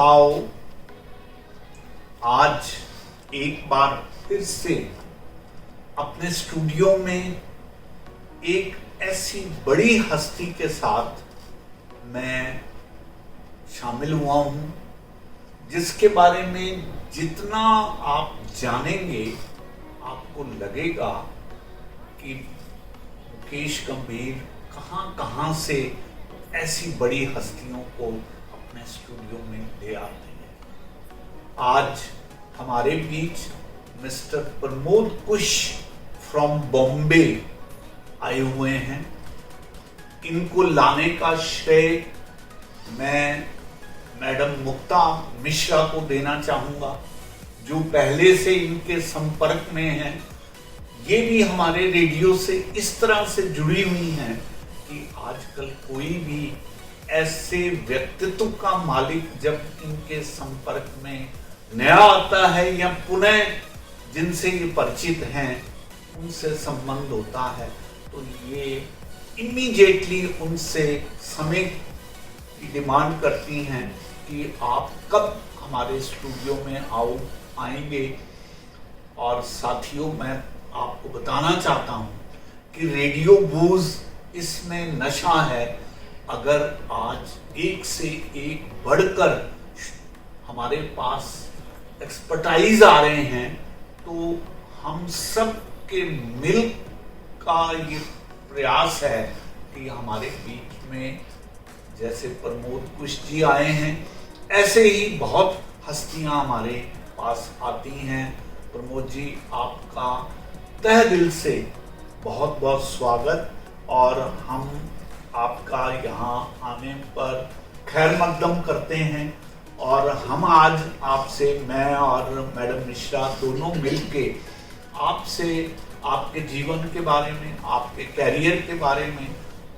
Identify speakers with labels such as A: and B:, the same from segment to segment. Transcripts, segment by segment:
A: आओ आज एक बार फिर से अपने स्टूडियो में एक ऐसी बड़ी हस्ती के साथ मैं शामिल हुआ हूं जिसके बारे में जितना आप जानेंगे आपको लगेगा कि मुकेश गंभीर कहां से ऐसी बड़ी हस्तियों को अपने स्टूडियो में ले आते हैं। आज हमारे बीच मिस्टर प्रमोद कुश फ्रॉम बॉम्बे आए हुए हैं। इनको लाने का श्रेय मैं मैडम मुक्ता मिश्रा को देना चाहूंगा, जो पहले से इनके संपर्क में हैं। ये भी हमारे रेडियो से इस तरह से जुड़ी हुई हैं कि आजकल कोई भी ऐसे व्यक्तित्व का मालिक जब इनके संपर्क में नया आता है या पुनः जिनसे ये परिचित हैं उनसे संबंध होता है तो ये इमीडिएटली उनसे समय की डिमांड करती हैं कि आप कब हमारे स्टूडियो में आएंगे। और साथियों, मैं आपको बताना चाहता हूं कि रेडियो बूज इसमें नशा है। अगर आज एक से एक बढ़कर हमारे पास एक्सपर्टाइज आ रहे हैं तो हम सब के मिल का ये प्रयास है कि हमारे बीच में जैसे प्रमोद कुश जी आए हैं ऐसे ही बहुत हस्तियां हमारे पास आती हैं। प्रमोद जी, आपका तहे दिल से बहुत बहुत स्वागत और हम आपका यहाँ आने पर खैर मकदम करते हैं। और हम आज आपसे, मैं और मैडम मिश्रा दोनों मिलके आपसे आपके जीवन के बारे में, आपके कैरियर के बारे में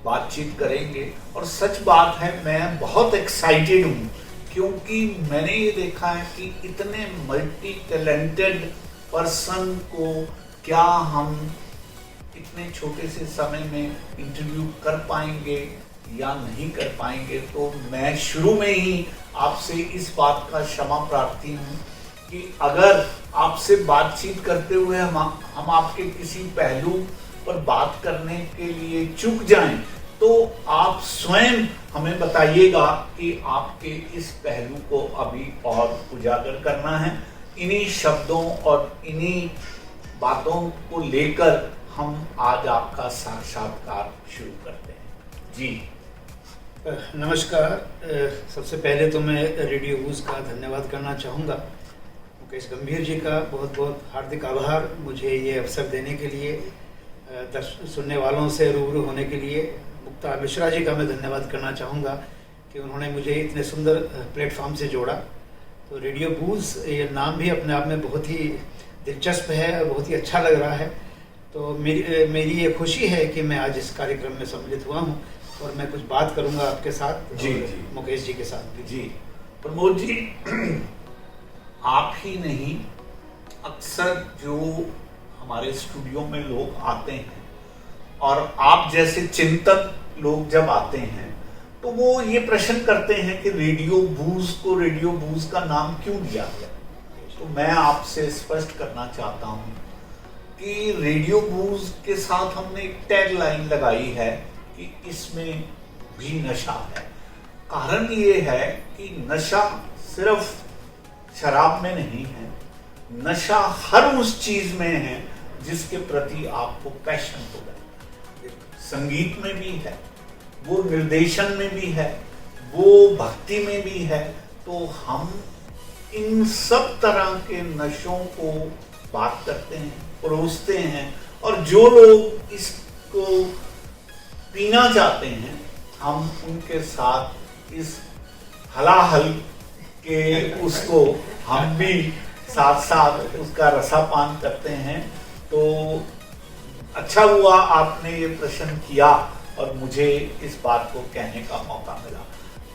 A: बातचीत करेंगे। और सच बात है, मैं बहुत एक्साइटेड हूँ क्योंकि मैंने ये देखा है कि इतने मल्टी टैलेंटेड पर्सन को क्या हम इतने छोटे से समय में इंटरव्यू कर पाएंगे या नहीं कर पाएंगे। तो मैं शुरू में ही आपसे इस बात का क्षमा प्रार्थी हूँ कि अगर आपसे बातचीत करते हुए हम आपके किसी पहलू पर बात करने के लिए चूक जाएं तो आप स्वयं हमें बताइएगा कि आपके इस पहलू को अभी और उजागर करना है। इन्हीं शब्दों और इन्हीं बातों को लेकर हम आज आपका साक्षात्कार शुरू करते हैं। जी
B: नमस्कार। सबसे पहले तो मैं रेडियो बूज का धन्यवाद करना चाहूँगा। मुकेश गंभीर जी का बहुत बहुत हार्दिक आभार मुझे ये अवसर देने के लिए, सुनने वालों से रूबरू होने के लिए। मुक्ता मिश्रा जी का मैं धन्यवाद करना चाहूँगा कि उन्होंने मुझे इतने सुंदर प्लेटफॉर्म से जोड़ा। तो रेडियो बूज ये नाम भी अपने आप में बहुत ही दिलचस्प है, बहुत ही अच्छा लग रहा है। तो मेरी ये खुशी है कि मैं आज इस कार्यक्रम में सम्मिलित हुआ हूँ और मैं कुछ बात करूंगा आपके साथ,
A: जी
B: मुकेश जी के साथ भी।
A: जी प्रमोद जी, आप ही नहीं, अक्सर जो हमारे स्टूडियो में लोग आते हैं और आप जैसे चिंतक लोग जब आते हैं तो वो ये प्रश्न करते हैं कि रेडियो बूज को रेडियो बूज का नाम क्यों दिया गया। तो मैं आपसे स्पष्ट करना चाहता हूँ कि रेडियो बूज के साथ हमने एक टैग लाइन लगाई है कि इसमें भी नशा है। कारण ये है कि नशा सिर्फ शराब में नहीं है, नशा हर उस चीज में है जिसके प्रति आपको पैशन होगा। संगीत में भी है, वो निर्देशन में भी है, वो भक्ति में भी है। तो हम इन सब तरह के नशों को बात करते हैं, परोसते हैं और जो लोग इसको पीना चाहते हैं हम उनके साथ इस हलाहल के उसको हम भी साथ साथ उसका रसापान करते हैं। तो अच्छा हुआ आपने ये प्रश्न किया और मुझे इस बात को कहने का मौका मिला।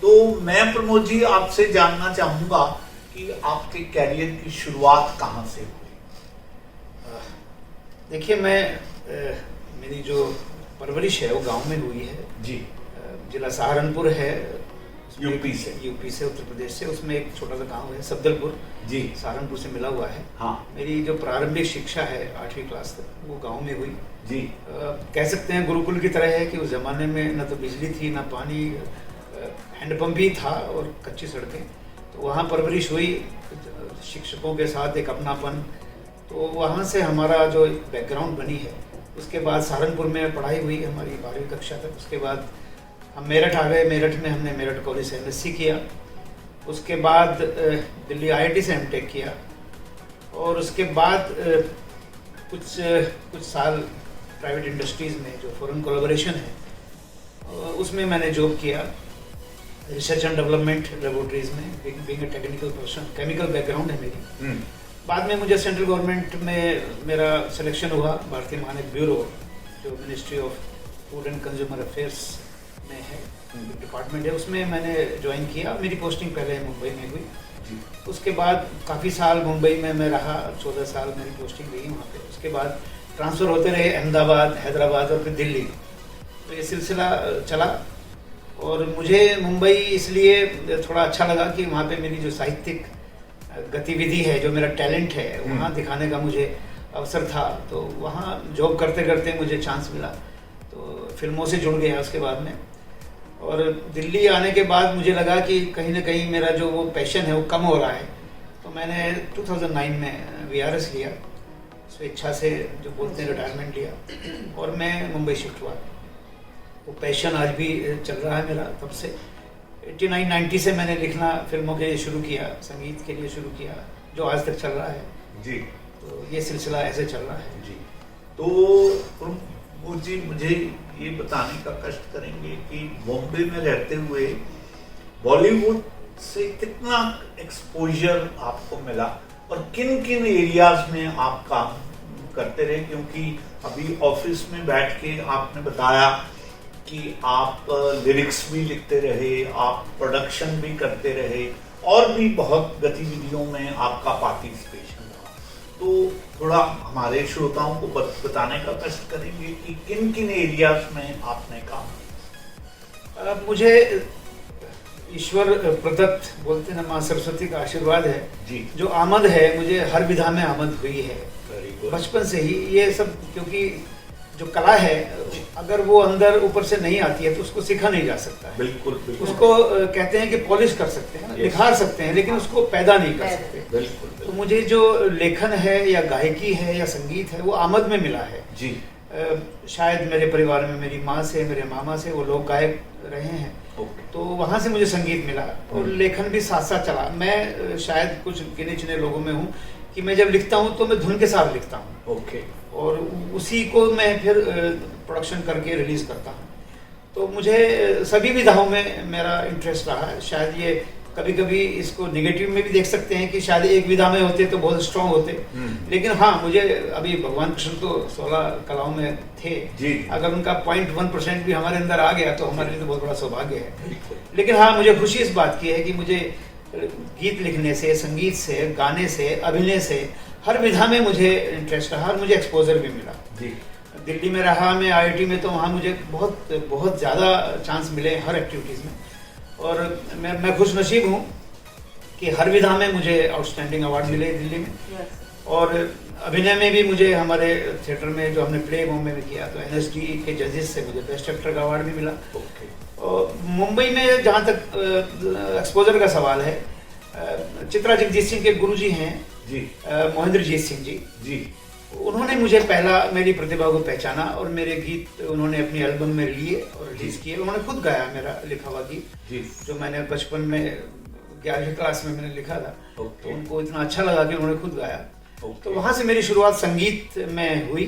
A: तो मैं प्रमोद जी आपसे जानना चाहूंगा कि आपके कैरियर की शुरुआत कहाँ से हुई।
B: देखिए, मेरी जो परवरिश है वो गांव में हुई है।
A: जी।
B: जिला सहारनपुर है,
A: यूपी से?
B: यूपी से, उत्तर प्रदेश से। उसमें एक छोटा सा गांव है सफदलपुर
A: जी।
B: सहारनपुर से मिला हुआ है।
A: हाँ।
B: मेरी जो प्रारंभिक शिक्षा है 8वीं क्लास तक वो गांव में हुई
A: जी।
B: कह सकते हैं गुरुकुल की तरह है कि उस ज़माने में न तो बिजली थी न पानी, हैंडपम्प ही था और कच्ची सड़कें। तो वहाँ परवरिश हुई, शिक्षकों के साथ एक अपनापन, तो वहाँ से हमारा जो बैकग्राउंड बनी है। उसके बाद सहारनपुर में पढ़ाई हुई हमारी 12वीं कक्षा तक। उसके बाद हम मेरठ आ गए। मेरठ में हमने मेरठ कॉलेज से MSc किया। उसके बाद दिल्ली IIT से M.Tech किया और उसके बाद कुछ साल प्राइवेट इंडस्ट्रीज़ में जो फॉरेन कोलैबोरेशन है उसमें मैंने जॉब किया, रिसर्च एंड डेवलपमेंट लेबोरेटरीज में, being a technical person. Chemical background है मेरी। बाद में मुझे सेंट्रल गवर्नमेंट में मेरा सिलेक्शन हुआ, भारतीय मानक ब्यूरो जो ministry of food and consumer affairs में है, डिपार्टमेंट है, उसमें मैंने ज्वाइन किया। मेरी पोस्टिंग पहले मुंबई में हुई जी। उसके बाद काफ़ी साल मुंबई में मैं रहा, 14 साल मेरी पोस्टिंग रही वहाँ पे। उसके बाद ट्रांसफ़र होते रहे अहमदाबाद, हैदराबाद और फिर दिल्ली। तो ये सिलसिला चला और मुझे मुंबई इसलिए थोड़ा अच्छा लगा कि वहाँ पे मेरी जो साहित्यिक गतिविधि है, जो मेरा टैलेंट है, वहाँ दिखाने का मुझे अवसर था। तो वहाँ जॉब करते करते मुझे चांस मिला, तो फिल्मों से जुड़ गया उसके बाद में। और दिल्ली आने के बाद मुझे लगा कि कहीं ना कहीं मेरा जो वो पैशन है वो कम हो रहा है। तो मैंने 2009 में VRS लिया, स्वेच्छा से जो बोलते हैं रिटायरमेंट लिया और मैं मुंबई शिफ्ट हुआ। वो पैशन आज भी चल रहा है मेरा। तब से 89-90 से मैंने लिखना फिल्मों के लिए शुरू किया, संगीत के लिए शुरू किया, जो आज तक चल रहा है
A: जी।
B: तो ये सिलसिला ऐसे चल रहा है
A: जी। तो वो जी मुझे ये बताने का कष्ट करेंगे कि बॉम्बे में रहते हुए बॉलीवुड से कितना एक्सपोजर आपको मिला और किन किन एरियाज में आप काम करते रहे? क्योंकि अभी ऑफिस में बैठ के आपने बताया कि आप लिरिक्स भी लिखते रहे, आप प्रोडक्शन भी करते रहे और भी बहुत गतिविधियों में आपका पार्टिसिपेशन रहा। तो थोड़ा हमारे श्रोताओं को बताने का कष्ट करेंगे कि किन किन एरियाज में आपने काम?
B: मुझे ईश्वर प्रदत्त बोलते ना, माँ सरस्वती का आशीर्वाद है
A: जी।
B: जो आमद है, मुझे हर विधा में आमद हुई है बचपन से ही। ये सब क्योंकि जो कला है अगर वो अंदर ऊपर से नहीं आती है तो उसको सीखा नहीं जा सकता है।
A: बिल्कुल, बिल्कुल।
B: उसको कहते हैं कि पॉलिश कर सकते हैं, निखार सकते हैं, लेकिन उसको पैदा नहीं कर सकते।
A: बिल्कुल।
B: तो मुझे जो लेखन है या गायकी है या संगीत है वो आमद में मिला है
A: जी।
B: शायद मेरे परिवार में मेरी माँ से, मेरे मामा से, वो लोग गायक रहे हैं, तो वहाँ से मुझे संगीत मिला और लेखन भी साथ साथ चला। मैं शायद कुछ गिने चुने लोगों में हूँ कि मैं जब लिखता हूँ तो मैं धुन के साथ लिखता हूँ।
A: ओके।
B: और उसी को मैं फिर प्रोडक्शन करके रिलीज करता हूँ। तो मुझे सभी विधाओं में मेरा इंटरेस्ट रहा है। शायद ये कभी कभी इसको नेगेटिव में भी देख सकते हैं कि शायद एक विधा में होते तो बहुत स्ट्रांग होते, लेकिन हाँ, मुझे अभी भगवान कृष्ण तो 16 कलाओं में थे जी। अगर उनका 0.1% भी हमारे अंदर आ गया तो हमारे लिए तो बहुत बड़ा सौभाग्य है। लेकिन हाँ, मुझे खुशी इस बात की है कि मुझे गीत लिखने से, संगीत से, गाने से, अभिनय से, हर विधा में मुझे इंटरेस्ट रहा और मुझे एक्सपोजर भी मिला जी। दिल्ली में रहा मैं, IIT में, तो वहाँ मुझे बहुत ज़्यादा चांस मिले हर एक्टिविटीज़ में। और मैं खुश नसीब हूँ कि हर विधा में मुझे आउटस्टैंडिंग अवार्ड मिले दिल्ली में। और अभिनय में भी मुझे हमारे थिएटर में जो हमने प्ले बॉम्बे में किया तो NSD के जजेस से मुझे बेस्ट एक्टर का अवार्ड भी मिला। और मुंबई में जहाँ तक एक्सपोजर का सवाल है, चित्रा जगजीत सिंह के गुरुजी हैं जी, मोहिंद्रजीत सिंह जी, उन्होंने मुझे पहला मेरी प्रतिभा को पहचाना और मेरे गीत उन्होंने अपनी एल्बम में लिए और रिलीज किए। उन्होंने खुद गाया मेरा लिखा हुआ गीत जो मैंने बचपन में 11वीं क्लास में मैंने लिखा था। तो उनको इतना अच्छा लगा कि उन्होंने खुद गाया। तो वहाँ से मेरी शुरुआत संगीत में हुई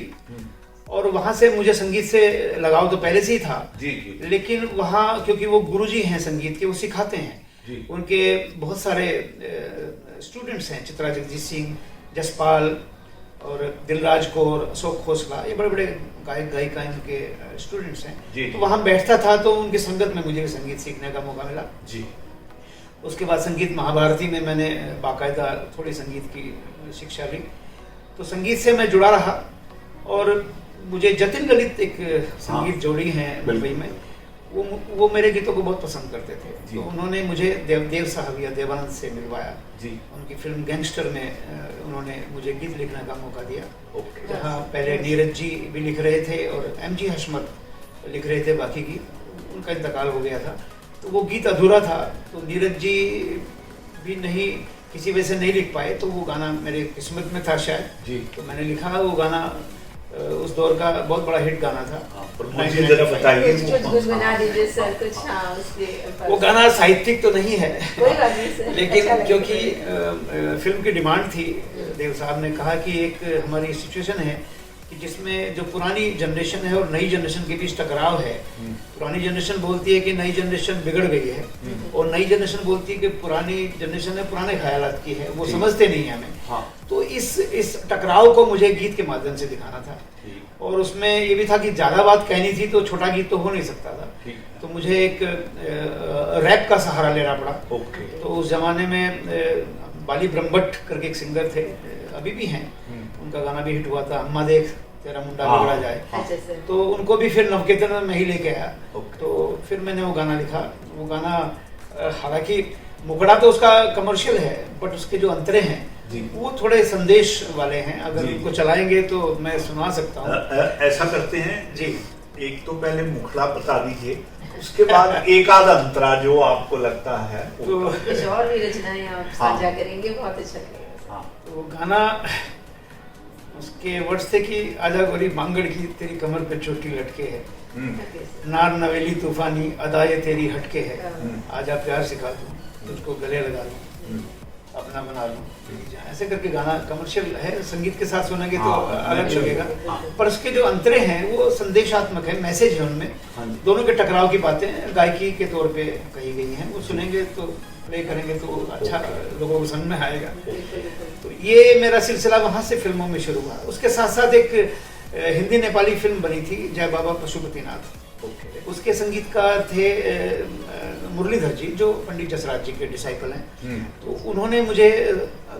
B: और वहाँ से मुझे संगीत से लगाव तो पहले से ही था जी। लेकिन वहाँ क्योंकि वो गुरुजी हैं संगीत के, वो सिखाते हैं, उनके बहुत सारे स्टूडेंट्स हैं, चित्रा जगजीत सिंह, जसपाल और दिलराज कौर, अशोक खोसला, ये बड़े बड़े गायक गायिका इनके स्टूडेंट्स हैं। तो वहाँ बैठता था तो उनकी संगत में मुझे संगीत सीखने का मौका मिला जी। उसके बाद संगीत महाभारती में मैंने बाकायदा थोड़ी संगीत की शिक्षा ली। तो संगीत से मैं जुड़ा रहा और मुझे जतिन ललित एक संगीत जोड़ी हैं मुंबई में, वो मेरे गीतों को बहुत पसंद करते थे।
A: जी।
B: तो उन्होंने मुझे देव साहब या देवानंद से मिलवाया
A: जी।
B: उनकी फिल्म गैंगस्टर में उन्होंने मुझे गीत लिखने का मौका दिया,
A: ओके।
B: जहाँ पहले नीरज जी भी लिख रहे थे और MG हशमत लिख रहे थे बाकी गीत, उनका इंतकाल हो गया था तो वो गीत अधूरा था। तो नीरज जी भी नहीं किसी वजह से नहीं लिख पाए, तो वो गाना मेरे किस्मत में था शायद,
A: जी।
B: तो मैंने लिखा। वो गाना उस दौर का बहुत बड़ा हिट गाना था।
A: मुझे जरा बताइए
C: कुछ गुनगुना दीजिए सर, कुछ हाँ उसके
B: वो गाना साहित्यिक तो नहीं है
C: कोई बात नहीं सर,
B: लेकिन
C: अच्छा
B: क्योंकि
C: लगेगा।
B: फिल्म की डिमांड थी, देव साहब ने कहा कि एक हमारी सिचुएशन है कि जिसमें जो पुरानी जनरेशन है और नई जनरेशन के बीच टकराव है। पुरानी जनरेशन बोलती है कि नई जनरेशन बिगड़ गई है और नई जनरेशन बोलती है कि पुरानी जनरेशन ने पुराने ख्यालात की है, वो समझते नहीं है हमें।
A: हाँ।
B: तो इस टकराव को मुझे गीत के माध्यम से दिखाना था और उसमें ये भी था कि ज़्यादा बात कहनी थी तो छोटा गीत तो हो नहीं सकता था, तो मुझे एक रैप का सहारा लेना पड़ा।
A: ओके।
B: तो उस जमाने में बाली ब्रह्मभट्ट करके एक सिंगर थे, अभी भी हैं, उनका गाना भी हिट हुआ था, अम्मा देख तेरा मुंडा बिगड़ा जाए।
C: अच्छा सर।
B: तो उनको भी फिर नवकेतन में मैं ही लेके आया।
A: ओके।
B: तो फिर मैंने वो गाना लिखा। वो गाना हालांकि मुकड़ा तो उसका कमर्शियल है, बट उसके जो अंतरे हैं
A: जी।
B: वो थोड़े संदेश वाले हैं। अगर
A: जी।
B: उनको चलाएंगे तो मैं सुना सकता हूँ।
A: ऐसा करते हैं
B: जी।
A: एक तो पहले मुखड़ा बता दीजिए, उसके बाद एक आध अंतरा जो आपको लगता है
B: तो
C: कुछ और भी रचनाएं आप
A: हाँ।
C: साझा करेंगे, बहुत अच्छा लगेगा।
A: हाँ।
B: वो गाना, उसके वर्ड्स थे कि आजा गोरी मांगड़ की तेरी कमर पे चोटी लटके है,
C: ओके सर।
B: नार नवेली तूफानी अदाए तेरी हटके है,
C: हाँ।
B: आजा प्यार सिखा दूं तुझको गले लगा लूं अपना बना लूं। ऐसे करके गाना कमर्शियल है, संगीत के साथ सुनेंगे तो
A: हाँ,
B: अलग
A: बिल्कुल।
B: लगेगा,
A: हाँ।
B: पर उसके जो अंतरे हैं वो संदेशात्मक है, मैसेज है उनमें।
A: हाँ जी।
B: दोनों के टकराव की बातें गायकी के तौर पे कही गई हैं, वो सुनेंगे तो प्ले करेंगे तो अच्छा लोगों को समझ में आएगा।
C: बिल्कुल बिल्कुल।
B: तो ये मेरा सिलसिला वहाँ से फिल्मों में शुरू हुआ। उसके साथ साथ एक हिंदी नेपाली फिल्म बनी थी जय बाबा पशुपतिनाथ,
A: ओके।
B: उसके संगीतकार थे मुरलीधर जी, जो पंडित जसराज जी के डिसाइपल हैं। तो उन्होंने मुझे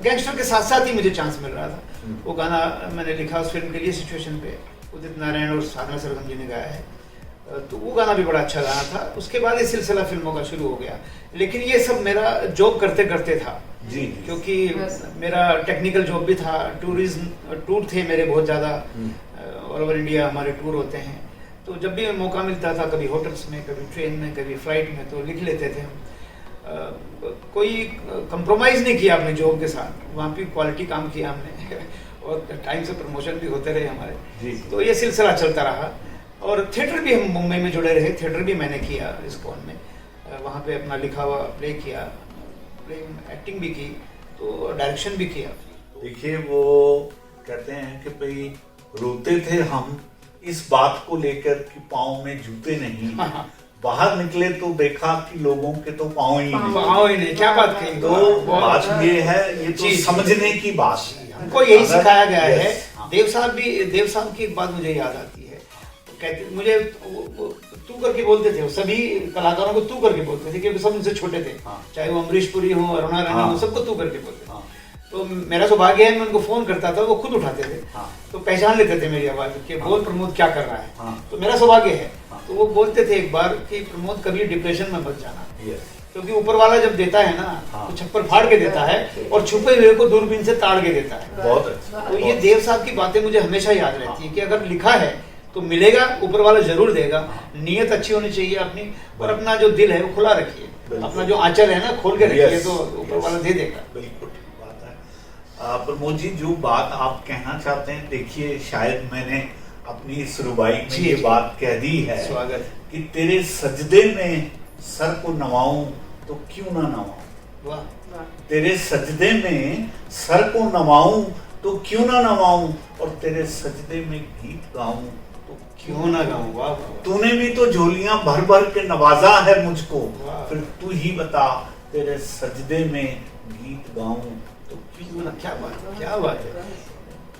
B: गैंगस्टर के साथ साथ ही मुझे चांस मिल रहा था। वो गाना मैंने लिखा उस फिल्म के लिए, सिचुएशन पे उदित नारायण और साधना सरगम जी ने गाया है। तो वो गाना भी बड़ा अच्छा गाना था। उसके बाद ये सिलसिला फिल्मों का शुरू हो गया, लेकिन ये सब मेरा जॉब करते करते था
A: जी।
B: क्योंकि मेरा टेक्निकल जॉब भी था, टूर थे मेरे बहुत ज़्यादा, ऑल ओवर इंडिया हमारे टूर होते हैं। तो जब भी मौका मिलता था, कभी होटल्स में, कभी ट्रेन में, कभी फ्लाइट में, तो लिख लेते थे हम। कोई कंप्रोमाइज़ नहीं किया अपने जॉब के साथ, वहाँ भी क्वालिटी काम किया हमने और टाइम से प्रमोशन भी होते रहे हमारे
A: जी।
B: तो ये सिलसिला चलता रहा। और थिएटर भी हम मुंबई में जुड़े रहे, थिएटर भी मैंने किया इस्कॉन में, वहाँ पे अपना लिखा हुआ प्ले किया, प्ले एक्टिंग भी की, तो डायरेक्शन भी किया।
A: देखिए वो कहते हैं कि भाई रोते थे हम इस बात को लेकर कि पाँव में जूते नहीं,
B: हाँ।
A: बाहर निकले तो देखा कि लोगों के तो पाँव ही नहीं।
B: पाँव ही नहीं, क्या बात कही।
A: तो बात ये है, ये तो
B: जी।
A: समझने की बात है।
B: हमको यही सिखाया गया है।
A: यस, हाँ।
B: देव साहब की एक बात मुझे याद आती है, कहते मुझे वो तू करके बोलते थे, सभी कलाकारों को तू करके बोलते थे क्योंकि सब उनसे छोटे थे,
A: हाँ।
B: चाहे वो अमरीश पुरी हो, अरुणा रानी
A: हाँ।
B: हो, सबको तू करके बोलते थे।
A: हाँ।
B: तो मेरा सौभाग्य है, मैं उनको फोन करता था, वो खुद उठाते थे,
A: हाँ।
B: तो पहचान लेते थे मेरी आवाज कि बोल प्रमोद क्या कर रहा है।
A: हाँ।
B: तो मेरा सौभाग्य है।
A: हाँ।
B: तो वो बोलते थे एक बार कि प्रमोद कभी डिप्रेशन में मत जाना,
A: यस।
B: क्योंकि ऊपर वाला जब देता है ना,
A: हाँ।
B: तो छप्पर फाड़ के देता है और छुपे हुए को दूरबीन से ताड़ के देता है।
A: बहुत अच्छा।
B: तो ये देव साहब की बातें मुझे हमेशा याद रहती है कि अगर लिखा है तो मिलेगा, ऊपर वाला जरूर देगा। नीयत अच्छी होनी चाहिए अपनी, और अपना जो दिल है वो खुला रखिए,
A: बिल्कुल।
B: अपना जो आंचल है ना खोल के रखिए,
A: Yes,
B: तो ऊपर वाला दे देगा।
A: बिल्कुल ठीक बात है। प्रमोद जी, जो बात आप कहना चाहते हैं, देखिए शायद मैंने अपनी इस रुबाई में
B: जी,
A: ये
B: जी।
A: बात कह दी है
B: स्वागत।
A: कि तेरे सजदे में सर को नवाऊं तो क्यों ना नवाऊं,
B: वाह।
C: वाह।
A: तेरे सजदे में सर को नवाऊं तो क्यों ना नवाऊं, और तेरे सजदे में गीत गाऊं तो
B: क्यों ना गाऊं। वाह वाह।
A: तूने भी तो झोलियां भर भर के नवाजा है मुझको,
B: वाह।
A: फिर तू ही बता तेरे सजदे में गीत गाऊं तो
B: क्यों ना। क्या बात है, क्या बात है।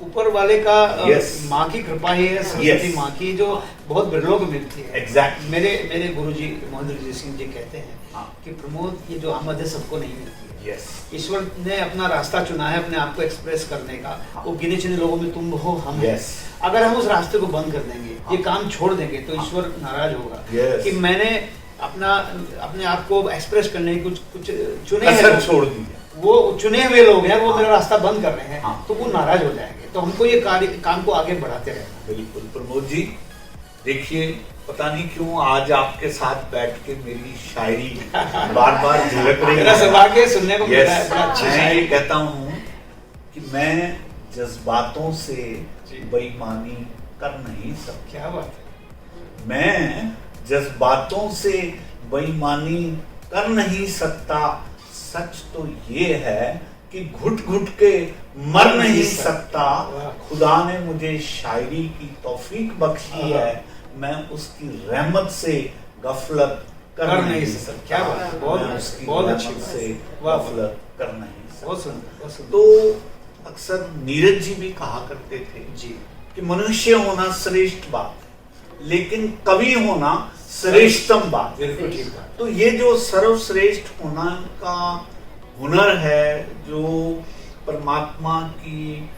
B: ऊपर वाले का
A: Yes.
B: माँ की कृपा ही है, सरस्वती
A: Yes.
B: माँ की, जो बहुत बिरलों को मिलती है।
A: Exactly.
B: मेरे गुरुजी महेंद्र जी सिंह जी कहते हैं
A: हाँ।
B: कि प्रमोद, ये जो आमद है सबको नहीं मिलती है,
A: यस
B: ईश्वर ने अपना रास्ता चुना है अपने आप को एक्सप्रेस करने का। वो गिने चुने लोगों में तुम हो, हम हैं।
A: यस
B: अगर हम उस रास्ते को बंद कर देंगे, ये काम छोड़ देंगे, तो ईश्वर नाराज होगा
A: Yes.
B: कि मैंने अपने आप को एक्सप्रेस करने की कुछ चुने हैं
A: कसर
B: लोग।
A: छोड़ दी है।
B: वो चुने हुए लोग हैं, वो
A: हाँ।
B: मेरा रास्ता बंद कर रहे हैं,
A: हाँ।
B: तो वो नाराज हो जाएंगे। तो हमको ये काम को आगे बढ़ाते रहना।
A: बिल्कुल प्रमोद जी, देखिए पता नहीं क्यों आज आपके साथ बैठ के मेरी शायरी बार बार झलक रही
B: मेरा सौभाग्य सुनने को मिला है,
A: यस
B: बड़ा अच्छी
A: मैं ये
B: शायरी।
A: कहता हूँ कि मैं जज्बातों से
B: जी।
A: बेईमानी कर नहीं सकता।
B: क्या बात है।
A: मैं जज्बातों से बेईमानी कर नहीं सकता। सच तो ये है कि घुट घुट के मर नहीं सकता।
B: वाह।
A: खुदा ने मुझे शायरी की तौफीक बख्शी है, मैं उसकी रहमत से गफलत कर नहीं सकता।
B: क्या बात है, बहुत
A: मैं उसकी
B: बहुत अच्छी
A: रहमत
B: बात
A: से
B: है। वाह, वाह।
A: गफलत कर नहीं सकता।
B: बहुत सुंदर, बहुत सुंदर।
A: तो अक्सर नीरज जी भी कहा करते थे
B: जी,
A: कि मनुष्य होना श्रेष्ठ बात, लेकिन कवि होना श्रेष्ठतम बात।
B: बिल्कुल ठीक बात।
A: तो ये जो सर्वश्रेष्ठ होना का हुनर है, जो परमात्मा की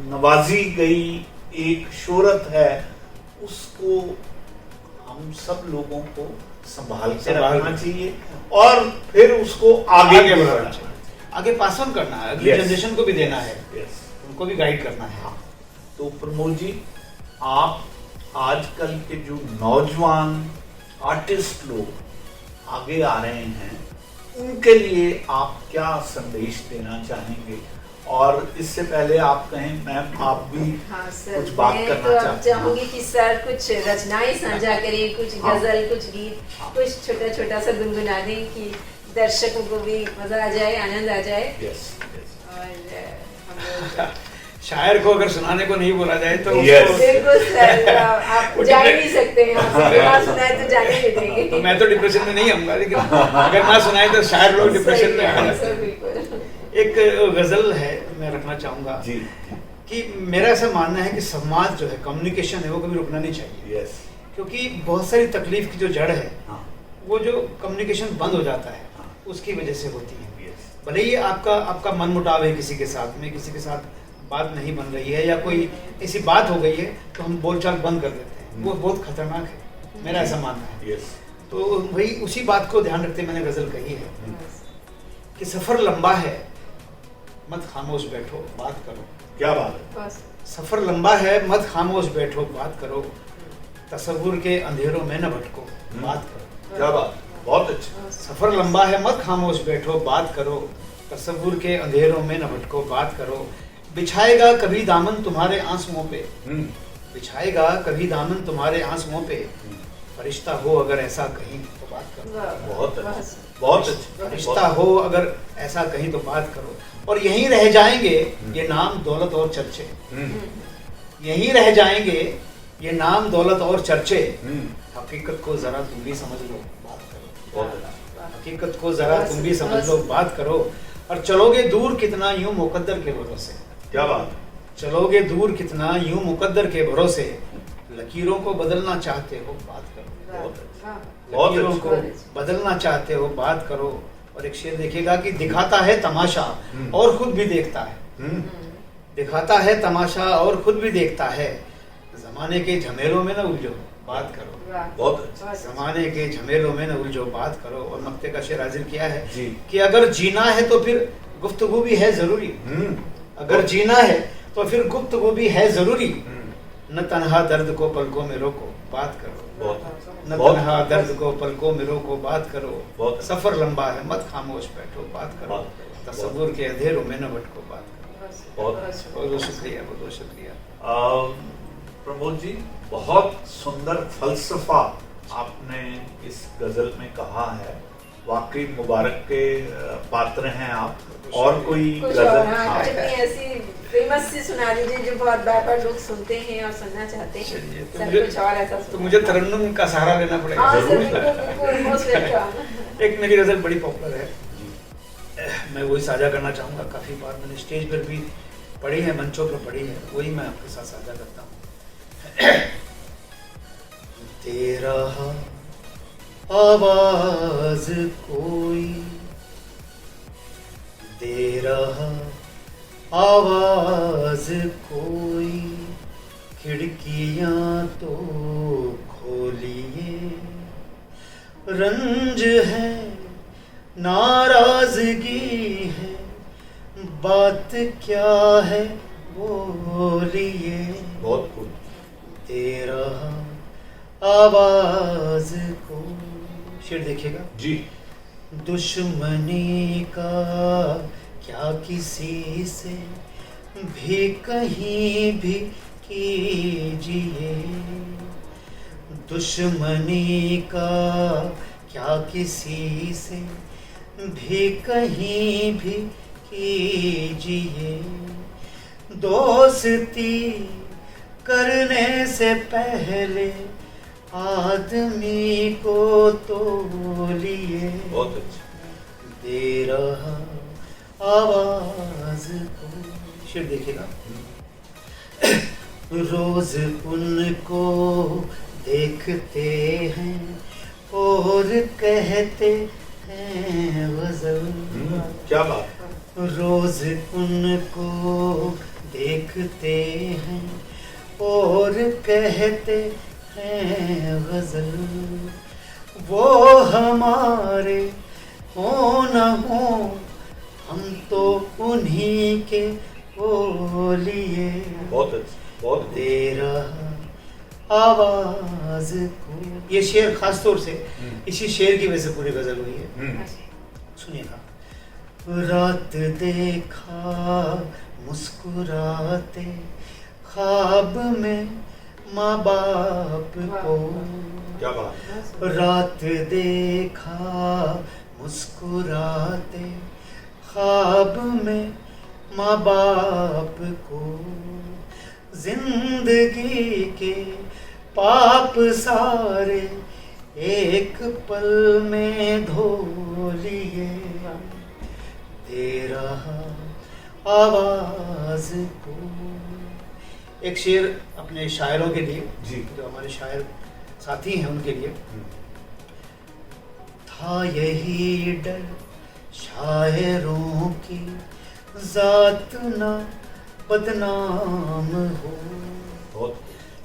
A: नवाजी गई एक शोहरत है, उसको हम सब लोगों को संभाल के रखना चाहिए और फिर उसको आगे बढ़ाना चाहिए।
B: आगे पास ऑन करना है, अगली
A: Yes.
B: जनरेशन को भी देना है,
A: Yes.
B: उनको भी गाइड करना है।
A: हाँ। तो प्रमोद जी, आप आजकल के जो नौजवान आर्टिस्ट लोग आगे आ रहे हैं, उनके लिए आप क्या संदेश देना चाहेंगे? और इससे पहले आप कहें मैम, आप भी
C: हाँ सर,
A: कुछ बात
C: मैं
A: करना
C: तो अब
A: चाहती हूँ।
C: चाहूंगी कि सर कुछ रचनाएं साझा करें, कुछ
A: हाँ।
C: गजल, कुछ गीत,
A: हाँ।
C: कुछ छोटा छोटा सा गुनगुना दें कि दर्शकों को भी मजा आ जाए, आनंद आ जाए।
A: यस
C: और हम लोग
B: शायर को अगर सुनाने को नहीं बोला जाए तो
A: Yes.
B: उसको-
C: बिल्कुल सर, आप जा ही नहीं सकते हैं, आप बिना सुनाए तो जाने नहीं देंगे।
B: तो मैं तो डिप्रेशन में नहीं आऊंगा, लेकिन अगर ना सुनाए तो शायर लोग डिप्रेशन में आ
C: सही है,
B: जाते
C: सर,
B: हैं।
C: बिल्कुल।
B: एक गजल है, मैं रखना चाहूंगा
A: जी
B: कि मेरा ऐसा मानना है कि समाज जो है, कम्युनिकेशन है, वो कभी रुकना नहीं चाहिए।
A: यस
B: क्योंकि बहुत सारी तकलीफ की जो जड़ है,
A: हाँ
B: वो जो कम्युनिकेशन बंद हो जाता है,
A: हाँ।
B: उसकी वजह से होती है।
A: यस
B: भले ही आपका मन मुटाव है किसी के साथ में, किसी के साथ बात नहीं बन रही है, या कोई ऐसी बात हो गई है तो हम बोलचाल बंद कर देते हैं, वो बहुत खतरनाक है, मेरा ऐसा मानना है।
A: यस
B: तो वही उसी बात को ध्यान रखते मैंने गजल कही है कि सफर लंबा है, मत खामोश बैठो, बात करो।
A: क्या बात है।
C: बस
B: सफर लंबा है, मत खामोश बैठो, बात करो। तसव्वुर के अंधेरों में न भटको, बात करो।
A: क्या बात, बहुत अच्छा।
B: सफर लंबा है, मत खामोश बैठो, बात करो। तसव्वुर के अंधेरों में न भटको, बात करो। बिछाएगा कभी दामन तुम्हारे आंसुओं पे, बिछाएगा कभी दामन तुम्हारे आंसुओं पे। फरिश्ता हो अगर ऐसा कहीं तो बात करो।
A: बहुत अच्छा,
C: बस।
A: बहुत अच्छा।
B: फरिश्ता हो अगर ऐसा कहीं तो बात करो। और यहीं रह जाएंगे ये नाम, दौलत और चर्चे, यहीं रह जाएंगे ये नाम, दौलत और चर्चे। हकीकत को जरा तुम भी समझ लो, बात करो।
A: बहुत अच्छा।
B: हकीकत को जरा तुम भी समझ लो, बात करो। और चलोगे दूर कितना यूं मुकद्दर के भरोसे,
A: क्या बात,
B: चलोगे दूर कितना यूं मुकद्दर के भरोसे। लकीरों को बदलना चाहते हो, बात करो।
A: बहुत अच्छा।
C: वाह।
A: बहुत
B: लकीरों
A: अच्छा।
B: को बदलना चाहते हो, बात करो। और एक शेर देखिएगा कि दिखाता है तमाशा
A: हम्म।
B: और खुद भी देखता है, दिखाता है तमाशा और खुद भी देखता है। जमाने के झमेलों में न उलझो, बात करो।
C: वाह।
A: बहुत अच्छा।
C: बहुत अच्छा।
B: जमाने के झमेलों में न उलझो, बात करो। और नक्ते का शेर हाजिर किया है
A: जी।
B: कि अगर जीना है तो फिर गुफ्तगू भी है जरूरी, अगर जीना है तो फिर गुफ्तगू भी है जरूरी। न तन्हा दर्द को पलकों में रोको, बात करो।
A: बहुत अच्छा।
B: न
A: बहुत-
B: तन्हा दर्द को पलकों में रोको, बात करो।
A: बहुत-
B: सफर लंबा है, मत खामोश बैठो, बात करो।
A: बात करो।
B: तसव्वुर के अंधेरों में न भटको, बात करो।
C: बस।
A: बहुत
C: बस।
B: बहुत बहुत शुक्रिया, बहुत बहुत शुक्रिया।
A: प्रमोद जी, बहुत सुंदर फलसफा आपने इस गजल में कहा है। वाकई मुबारक के पात्र हैं आप। और कोई
C: कुछ
A: गजल?
C: और, हाँ,
A: हाँ।
C: कुछ भी ऐसी फेमस सी सुना दीजिए जो बहुत बार लोग सुनते हैं और सुनना चाहते हैं।
B: चलिए, तो
C: सर
B: मुझे-
C: कुछ और ऐसा
B: तो
C: सुना।
B: मुझे तरन्नुम का सहारा लेना पड़ेगा।
C: हाँ सर,
A: जरूर।
C: बिल्कुल बिल्कुल, most welcome।
B: एक मेरी गजल बड़ी पॉपुलर है, मैं वही साझा करना चाहूँगा। काफ़ी बार मैंने स्टेज पर भी पढ़ी है, मंचों पर पढ़ी है, वही मैं आपके साथ साझा करता हूँ। तेरा आवाज कोई दे रहा आवाज कोई, खिड़कियां तो खोलिए। रंज है, नाराजगी है, बात क्या है बोलिए।
A: बहुत खूब।
B: दे रहा आवाज को। शेर देखिएगा।
A: जी।
B: दुश्मनी का क्या किसी से भी कहीं भी कीजिए। दुश्मनी का क्या किसी से भी कहीं भी कीजिए। दोस्ती करने से पहले आदमी को तोलिए।
A: बहुत अच्छा।
B: दे रहा आवाज को। शेर देखिएगा। रोज उनको देखते हैं और कहते हैं गजल।
A: क्या बात।
B: रोज उनको देखते हैं और कहते हैं गजल। वो हमारे हो न हो, हम तो उन्हीं के बोलिए।
A: बहुत अच्छा। बहुत
B: दे रहा आवाज को। ये शेर खास तौर से इसी शेर की वजह से पूरी गजल हुई है। सुनिएगा। रात देखा मुस्कुराते ख्वाब में माँ बाप को।
A: क्या बात।
B: रात देखा मुस्कुराते ख्वाब में माँ बाप को। जिंदगी के पाप सारे एक पल में धो लिए। दे रहा आवाज को। एक शेर अपने शायरों के लिए,
A: जी।
B: जो हमारे शायर साथी हैं उनके लिए। था यही डर शायरों की, जात ना बदनाम हो।
A: बहुत।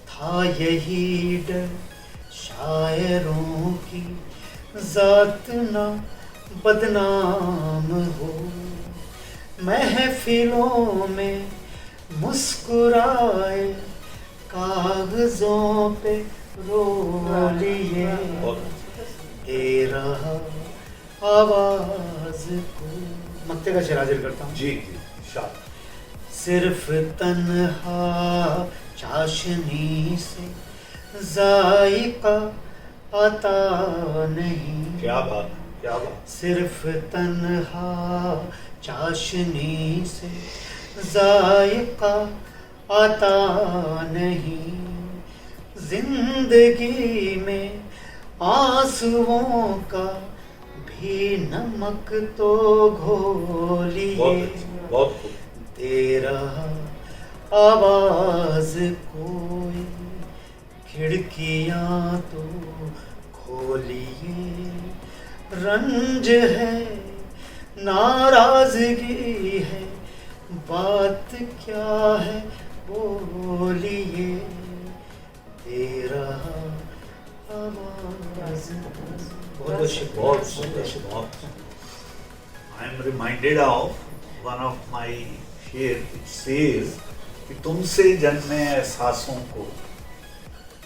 B: था यही डर शायरों की, जात ना बदनाम हो। महफिलों में मुस्कुराए, कागजों पे रो लिए। दे रहा आवाज को। मक्ते का शेर हाजिर करता हूँ।
A: जी जी। शाबाश।
B: सिर्फ तन्हा चाशनी से जायका आता नहीं।
A: क्या बात। क्या बात।
B: सिर्फ तन्हा चाशनी से जायका आता नहीं। जिंदगी में आंसुओं का भी नमक तो घोलिए।
A: बहुत खूब।
B: दे रहा आवाज कोई, खिड़कियां तो खोलिए। रंज है, नाराजगी है, बात क्या है बोलिए। दे रहा आवाज। बहुत शुक्रिया।
A: बहुत। I am reminded of one of my शेर which says कि तुमसे जन्मे एहसासों को,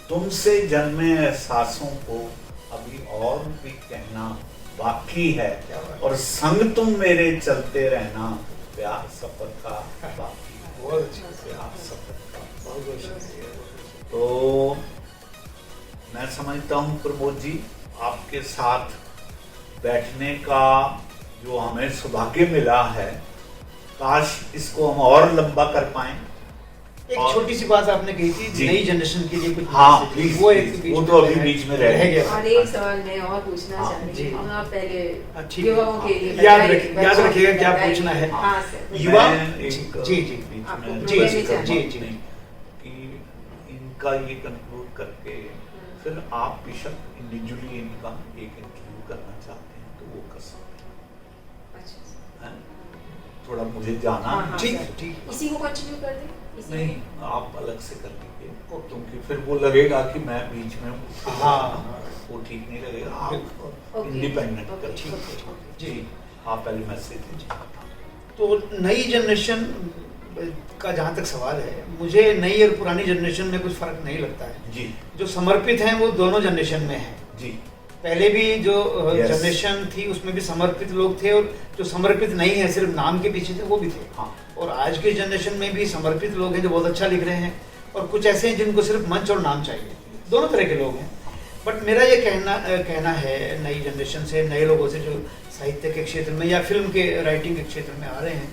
A: तुमसे जन्मे एहसासों को अभी और भी कहना बाकी है, और संग तुम मेरे चलते रहना, प्यार सफर का बाकी है।
B: बहुत अच्छा।
A: प्यार सफर का।
B: बहुत शुक्रिया।
A: तो मैं समझता हूँ प्रमोद जी, आपके साथ बैठने का जो हमें सौभाग्य मिला है, काश इसको हम और लंबा कर पाएं।
B: एक छोटी सी बात आपने कही थी,
A: जी।
B: नई जनरेशन के लिए कुछ
A: हाँ,
B: मैसेज।
A: प्लीज,
B: वो
A: प्लीज,
B: एक
A: वो तो अभी बीच में रह गया।
C: और एक सवाल मैं और पूछना
A: हाँ,
C: चाह
B: जी।
C: रही हूँ। आप पहले
B: ठीक है।
C: युवाओं के लिए
B: याद
C: बताइए,
B: याद
C: बच्चों
B: रखिएगा
C: के
B: क्या
C: बताइए।
B: पूछना है।
C: हाँ सर।
B: युवा।
A: मैं एक
B: जी, जी।
A: बीच
C: आपको
A: में
B: जी,
C: बोलने
A: कर
C: चाहिए।
B: जी, जी।
A: कि इनका ये कंक्लूड करके फिर आप बेशक इंडिविजुअली इनका एक इंटरव्यू करना चाहते हैं तो वो कर सकते
C: अच्छा।
A: हैं। थोड़ा मुझे जाना
C: हाँ,
A: है।
C: हाँ,
B: ठीक
C: सर।
B: है, ठीक है।
C: इसी को कंटिन्यू कर दें इसी
A: नहीं,
C: को?
A: आप अलग से कर लीजिए, क्योंकि फिर वो लगेगा कि मैं बीच में
B: हाँ।
A: वो ठीक नहीं लगेगा। आप
C: ओके,
A: इंडिपेंडेंट
C: ओके,
A: कर
B: ठीक है,
C: ओके,
B: ठीक है।
C: ओके।
A: जी, आप पहले मैसेज दीजिए।
B: तो नई जनरेशन का जहाँ तक सवाल है, मुझे नई और पुरानी जनरेशन में कुछ फर्क नहीं लगता है।
A: जी
B: जो समर्पित हैं वो दोनों जनरेशन में हैं।
A: जी
B: पहले भी जो
A: Yes.
B: जनरेशन थी उसमें भी समर्पित लोग थे, और जो समर्पित नहीं है सिर्फ नाम के पीछे थे वो भी थे।
A: हाँ।
B: और आज की जनरेशन में भी समर्पित लोग हैं जो बहुत अच्छा लिख रहे हैं, और कुछ ऐसे हैं जिनको सिर्फ मंच और नाम चाहिए। दोनों तरह के लोग हैं। बट मेरा ये कहना है नई जनरेशन से, नए लोगों से जो साहित्य के क्षेत्र में या फिल्म के राइटिंग के क्षेत्र में आ रहे हैं,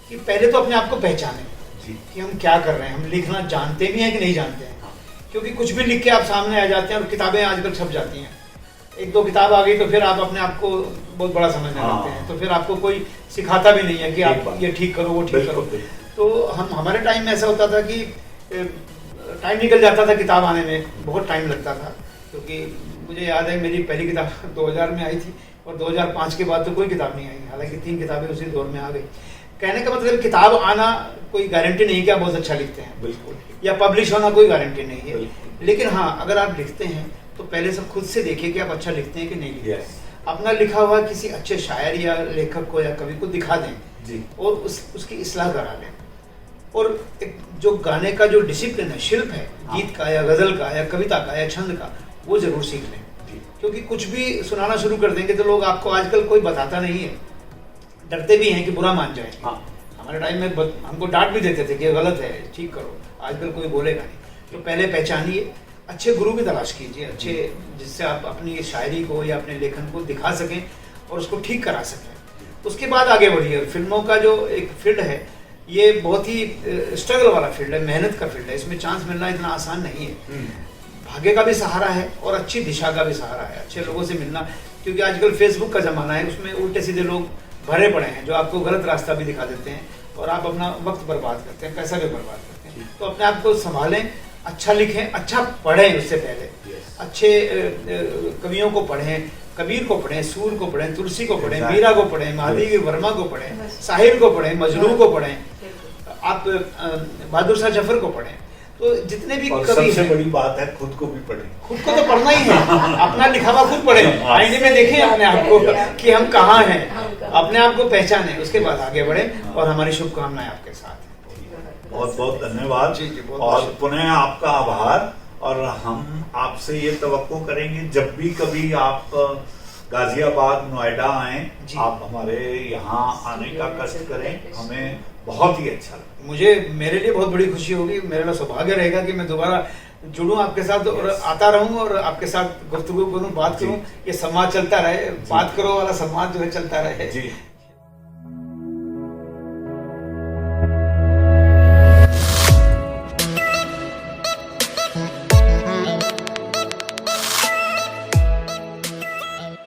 B: कि पहले तो अपने आप को पहचानें
A: जी
B: कि हम क्या कर रहे हैं, हम लिखना जानते भी हैं कि नहीं जानते हैं। क्योंकि कुछ भी लिख के आप सामने आ जाते हैं, और किताबें आजकल छप जाती हैं। एक दो किताब आ गई तो फिर आप अपने आप को बहुत बड़ा समझने
A: हाँ।
B: लगते हैं, तो फिर आपको कोई सिखाता भी नहीं है कि
A: ठीक
B: आप
A: बात।
B: ये ठीक करो, वो ठीक
A: बिल्कुल,
B: करो।
A: बिल्कुल।
B: तो हमारे टाइम में ऐसा होता था कि टाइम निकल जाता था किताब आने में, बहुत टाइम लगता था। क्योंकि मुझे याद है मेरी पहली किताब 2000 में आई थी, और 2005 के बाद तो कोई किताब नहीं आई। हालांकि 3 किताबें उसी दौर में आ गई। कहने का मतलब किताब आना कोई गारंटी नहीं कि आप बहुत अच्छा लिखते हैं,
A: बिल्कुल।
B: या पब्लिश होना कोई गारंटी नहीं है।
A: बिल्कुल।
B: लेकिन हाँ, अगर आप लिखते हैं तो पहले सब खुद से देखिए कि आप अच्छा लिखते हैं कि नहीं लिखते
A: Yes.
B: हैं। अपना लिखा हुआ किसी अच्छे शायर या लेखक को या कवि को दिखा दें,
A: जी
B: और उसकी इस्लाह करा लें। और एक जो गाने का जो डिसिप्लिन है, शिल्प है,
A: हाँ।
B: गीत का या गजल का या कविता का या छंद का, वो जरूर सीख लें।
A: जी
B: क्योंकि कुछ भी सुनाना शुरू कर देंगे तो लोग आपको, आजकल कोई बताता नहीं है, डरते भी हैं कि बुरा मान जाएंगे।
A: हाँ।
B: हमारे टाइम में हमको डांट भी देते थे कि ये गलत है, ठीक करो। आजकल कोई बोलेगा नहीं। तो पहले पहचानिए, अच्छे गुरु की तलाश कीजिए, अच्छे जिससे आप अपनी शायरी को या अपने लेखन को दिखा सकें और उसको ठीक करा सकें। उसके बाद आगे बढ़िए। फिल्मों का जो एक फील्ड है, ये बहुत ही स्ट्रगल वाला फील्ड है, मेहनत का फील्ड है। इसमें चांस मिलना इतना आसान नहीं है। भाग्य का भी सहारा है और अच्छी दिशा का भी सहारा है, अच्छे लोगों से मिलना। क्योंकि आजकल फेसबुक का जमाना है, उसमें उल्टे सीधे लोग भरे पड़े हैं जो आपको गलत रास्ता भी दिखा देते हैं, और आप अपना वक्त बर्बाद करते हैं, पैसा भी बर्बाद करते हैं। तो अपने आप को संभालें, अच्छा लिखें, अच्छा पढ़ें। उससे पहले अच्छे कवियों को पढ़ें, कबीर को पढ़ें, सूर को पढ़ें, तुलसी को पढ़ें, मीरा को पढ़ें, महादेवी वर्मा को पढ़ें, साहिर को पढ़ें, मजनू को पढ़ें, आप बहादुर शाह जफर को पढ़ें। तो जितने भी
A: और
B: कवि
A: सबसे
B: हैं,
A: बड़ी बात है खुद को भी पढ़ें।
B: खुद को तो पढ़ना ही है। अपना लिखा हुआ खुद पढ़ें, आईने में देखें अपने आप को कि हम कहाँ हैं, अपने आप को पहचानें, उसके बाद आगे बढ़ें। और हमारी शुभकामनाएं आपके साथ हैं।
A: बहुत बहुत धन्यवाद।
B: जी, जी, बहुत
A: और
B: बहुत
A: पुनः आपका आभार। और हम आपसे ये तवक्को करेंगे, जब भी कभी आप गाजियाबाद, नोएडा आए,
B: जी।
A: आप हमारे यहाँ आने का कष्ट करें, हमें बहुत ही अच्छा लगेगा।
B: मुझे, मेरे लिए बहुत बड़ी खुशी होगी, मेरे लिए सौभाग्य रहेगा कि मैं दोबारा जुड़ूं आपके साथ और आता रहूं और आपके साथ गुफ्तगू करूं, बात
A: जी।
B: करूं। ये संवाद चलता रहे, बात करो वाला संवाद जो है चलता रहे।
A: जी।